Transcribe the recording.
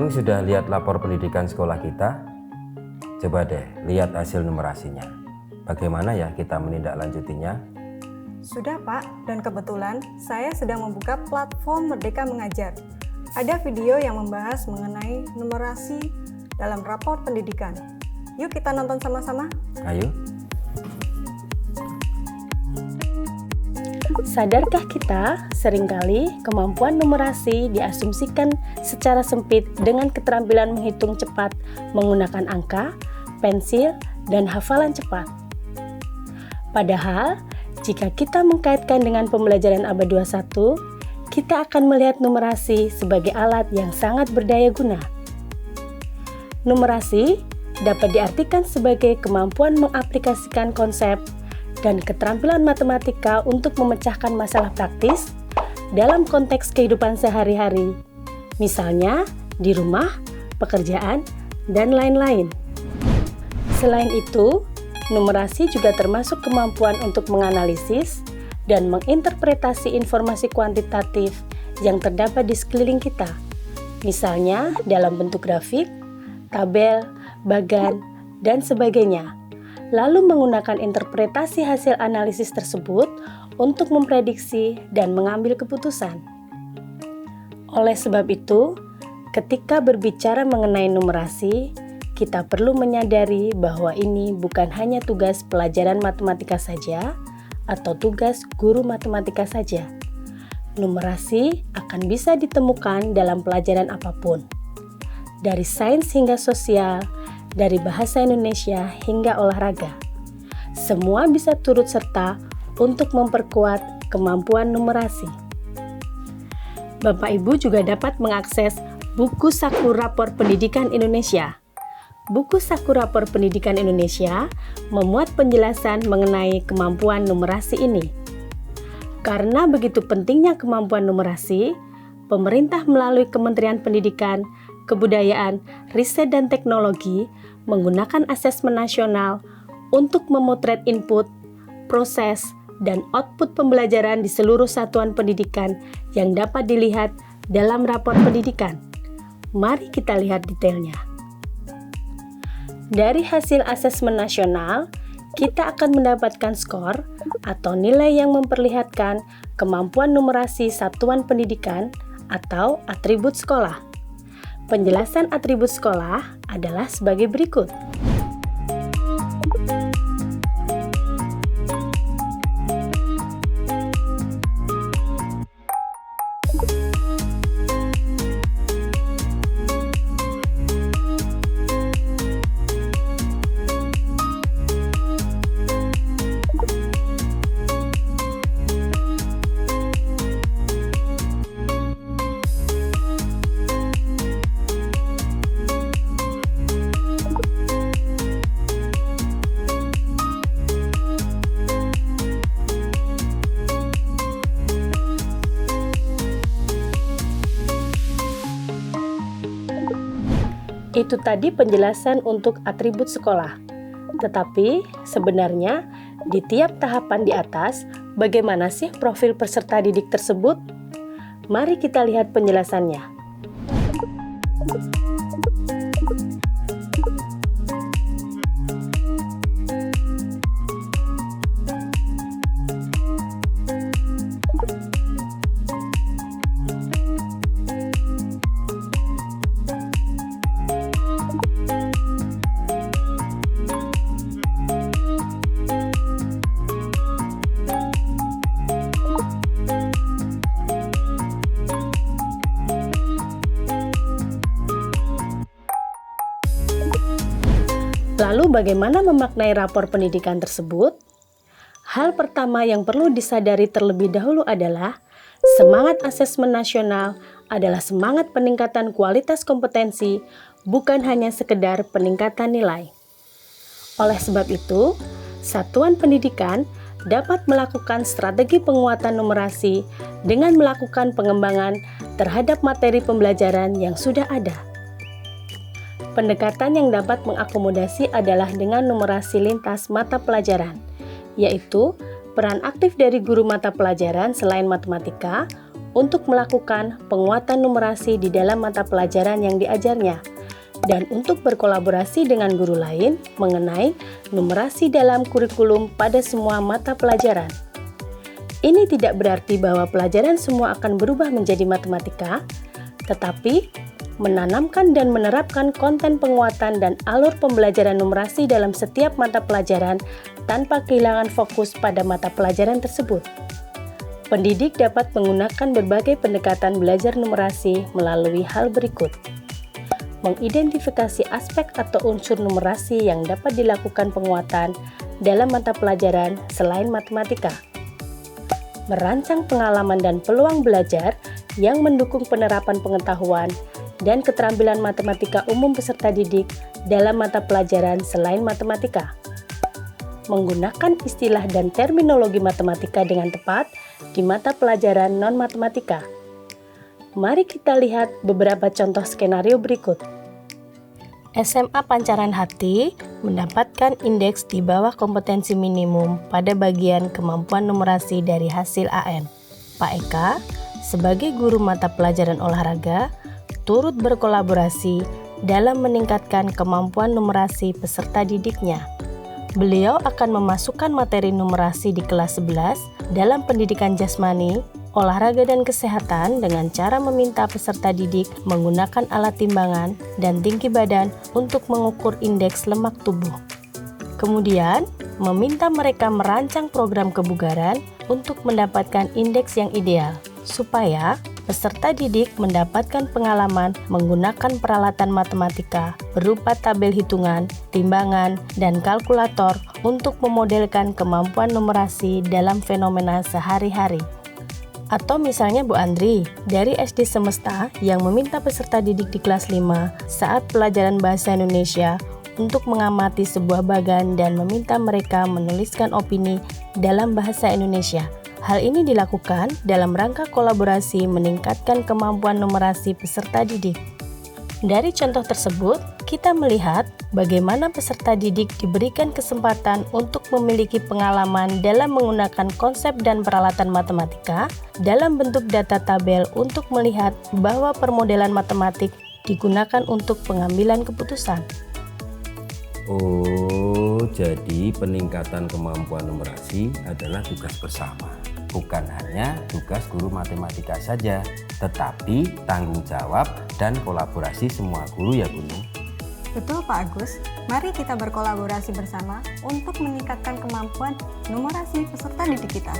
Kamu sudah lihat lapor pendidikan sekolah kita? Coba deh lihat hasil numerasinya. Bagaimana ya kita menindaklanjutinya? Sudah Pak, dan kebetulan saya sedang membuka platform Merdeka Mengajar. Ada video yang membahas mengenai numerasi dalam rapor pendidikan. Yuk kita nonton sama-sama. Ayo. Sadarkah kita, seringkali kemampuan numerasi diasumsikan secara sempit dengan keterampilan menghitung cepat menggunakan angka, pensil, dan hafalan cepat. Padahal, jika kita mengkaitkan dengan pembelajaran abad 21, kita akan melihat numerasi sebagai alat yang sangat berdaya guna. Numerasi dapat diartikan sebagai kemampuan mengaplikasikan konsep dan keterampilan matematika untuk memecahkan masalah praktis dalam konteks kehidupan sehari-hari, misalnya di rumah, pekerjaan, dan lain-lain. Selain itu, numerasi juga termasuk kemampuan untuk menganalisis dan menginterpretasi informasi kuantitatif yang terdapat di sekeliling kita, misalnya dalam bentuk grafik, tabel, bagan, dan sebagainya. Lalu menggunakan interpretasi hasil analisis tersebut untuk memprediksi dan mengambil keputusan. Oleh sebab itu, ketika berbicara mengenai numerasi, kita perlu menyadari bahwa ini bukan hanya tugas pelajaran matematika saja atau tugas guru matematika saja. Numerasi akan bisa ditemukan dalam pelajaran apapun, dari sains hingga sosial, dari bahasa Indonesia hingga olahraga. Semua bisa turut serta untuk memperkuat kemampuan numerasi. Bapak Ibu juga dapat mengakses buku Saku Rapor Pendidikan Indonesia. Buku Saku Rapor Pendidikan Indonesia memuat penjelasan mengenai kemampuan numerasi ini. Karena begitu pentingnya kemampuan numerasi, pemerintah melalui Kementerian Pendidikan, Kebudayaan, Riset dan Teknologi menggunakan asesmen nasional untuk memotret input, proses, dan output pembelajaran di seluruh satuan pendidikan yang dapat dilihat dalam rapor pendidikan. Mari kita lihat detailnya. Dari hasil asesmen nasional, kita akan mendapatkan skor atau nilai yang memperlihatkan kemampuan numerasi satuan pendidikan atau atribut sekolah. Penjelasan atribut sekolah adalah sebagai berikut. Itu tadi penjelasan untuk atribut sekolah. Tetapi sebenarnya di tiap tahapan di atas, bagaimana sih profil peserta didik tersebut? Mari kita lihat penjelasannya. Lalu bagaimana memaknai rapor pendidikan tersebut? Hal pertama yang perlu disadari terlebih dahulu adalah semangat asesmen nasional adalah semangat peningkatan kualitas kompetensi, bukan hanya sekedar peningkatan nilai. Oleh sebab itu, satuan pendidikan dapat melakukan strategi penguatan numerasi dengan melakukan pengembangan terhadap materi pembelajaran yang sudah ada. Pendekatan yang dapat mengakomodasi adalah dengan numerasi lintas mata pelajaran, yaitu peran aktif dari guru mata pelajaran selain matematika untuk melakukan penguatan numerasi di dalam mata pelajaran yang diajarnya, dan untuk berkolaborasi dengan guru lain mengenai numerasi dalam kurikulum pada semua mata pelajaran. Ini tidak berarti bahwa pelajaran semua akan berubah menjadi matematika, tetapi menanamkan dan menerapkan konten penguatan dan alur pembelajaran numerasi dalam setiap mata pelajaran tanpa kehilangan fokus pada mata pelajaran tersebut. Pendidik dapat menggunakan berbagai pendekatan belajar numerasi melalui hal berikut. Mengidentifikasi aspek atau unsur numerasi yang dapat dilakukan penguatan dalam mata pelajaran selain matematika. Merancang pengalaman dan peluang belajar yang mendukung penerapan pengetahuan dan keterampilan matematika umum peserta didik dalam mata pelajaran selain matematika. Menggunakan istilah dan terminologi matematika dengan tepat di mata pelajaran non-matematika. Mari kita lihat beberapa contoh skenario berikut. SMA Pancaran Hati mendapatkan indeks di bawah kompetensi minimum pada bagian kemampuan numerasi dari hasil AN. Pak Eka, sebagai guru mata pelajaran olahraga, turut berkolaborasi dalam meningkatkan kemampuan numerasi peserta didiknya. Beliau akan memasukkan materi numerasi di kelas 11 dalam pendidikan jasmani, olahraga dan kesehatan dengan cara meminta peserta didik menggunakan alat timbangan dan tinggi badan untuk mengukur indeks lemak tubuh. Kemudian, meminta mereka merancang program kebugaran untuk mendapatkan indeks yang ideal, supaya peserta didik mendapatkan pengalaman menggunakan peralatan matematika berupa tabel hitungan, timbangan, dan kalkulator untuk memodelkan kemampuan numerasi dalam fenomena sehari-hari. Atau misalnya Bu Andri dari SD Semesta yang meminta peserta didik di kelas 5 saat pelajaran bahasa Indonesia untuk mengamati sebuah bagan dan meminta mereka menuliskan opini dalam bahasa Indonesia. Hal ini dilakukan dalam rangka kolaborasi meningkatkan kemampuan numerasi peserta didik. Dari contoh tersebut, kita melihat bagaimana peserta didik diberikan kesempatan untuk memiliki pengalaman dalam menggunakan konsep dan peralatan matematika dalam bentuk data tabel untuk melihat bahwa permodelan matematik digunakan untuk pengambilan keputusan. Oh, jadi peningkatan kemampuan numerasi adalah tugas bersama. Bukan hanya tugas guru matematika saja, tetapi tanggung jawab dan kolaborasi semua guru ya Bu Nung. Betul Pak Agus, mari kita berkolaborasi bersama untuk meningkatkan kemampuan numerasi peserta didik kita.